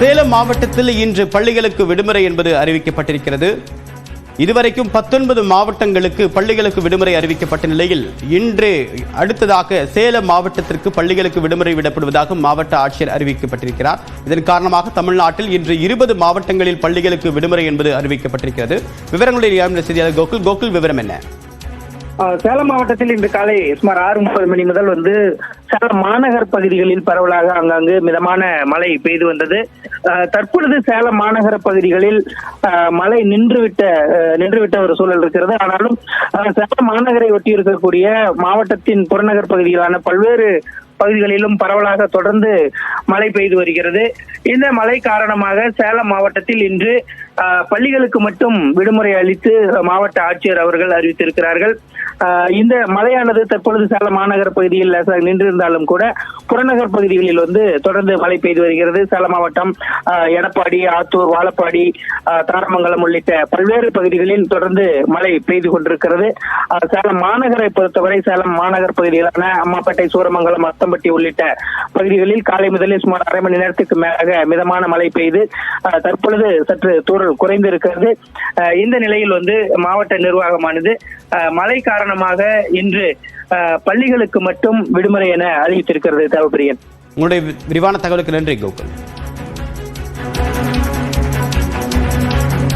சேலம் மாவட்டத்தில் இன்று பள்ளிகளுக்கு விடுமுறை என்பது அறிவிக்கப்பட்டிருக்கிறது. இதுவரைக்கும் 19 மாவட்டங்களுக்கு பள்ளிகளுக்கு விடுமுறை அறிவிக்கப்பட்ட நிலையில் இன்று அடுத்ததாக சேலம் மாவட்டத்திற்கு பள்ளிகளுக்கு விடுமுறை விடப்படுவதாக மாவட்ட ஆட்சியர் அறிவிக்கப்பட்டிருக்கிறார். இதன் காரணமாக தமிழ்நாட்டில் இன்று 20 மாவட்டங்களில் பள்ளிகளுக்கு விடுமுறை என்பது அறிவிக்கப்பட்டிருக்கிறது. விவரங்களுடைய செய்தியாளர் கோகுல், விவரம் என்ன? சேலம் மாவட்டத்தில் இன்று காலை சுமார் 6:30 மணி முதல் சேலம் மாநகர் பகுதிகளில் பரவலாக அங்கங்கு மிதமான மழை பெய்து வந்தது. தற்பொழுது சேலம் மாநகர பகுதிகளில் மழை நின்றுவிட்ட ஒரு சூழல் இருக்கிறது. ஆனாலும் சேலம் மாநகரை ஒட்டி இருக்கக்கூடிய மாவட்டத்தின் புறநகர் பகுதிகளான பல்வேறு பகுதிகளிலும் பரவலாக தொடர்ந்து மழை பெய்து வருகிறது. இந்த மழை காரணமாக சேலம் மாவட்டத்தில் இன்று பள்ளிகளுக்கு மட்டும் விடுமுறை அளித்து மாவட்ட ஆட்சியர் அவர்கள் அறிவித்திருக்கிறார்கள். இந்த மழையானது தற்பொழுது சேலம் மாநகர பகுதியில் நின்றிருந்தாலும் கூட புறநகர் பகுதிகளில் தொடர்ந்து மழை பெய்து வருகிறது. சேலம் மாவட்டம் எடப்பாடி, ஆத்தூர், வாழப்பாடி, தாரமங்கலம் உள்ளிட்ட பல்வேறு பகுதிகளில் தொடர்ந்து மழை பெய்து கொண்டிருக்கிறது. சேலம் மாநகரை பொறுத்தவரை சேலம் மாநகர் பகுதிகளான அம்மாப்பேட்டை, சூரமங்கலம், அத்தம்பட்டி உள்ளிட்ட பகுதிகளில் காலை முதலில் சுமார் அரை மணி நேரத்துக்கு மேலாக மிதமான மழை பெய்து தற்பொழுது சற்று தூறல் குறைந்து இருக்கிறது. இந்த நிலையில் மாவட்ட நிர்வாகமானது மழை காரணமாக இன்று பள்ளிகளுக்கு மட்டும் விடுமுறை என அறிவித்திருக்கிறது. தேவப்பிரியன், உங்களுடைய விரிவான தகவலுக்கு நன்றி கோகுல்.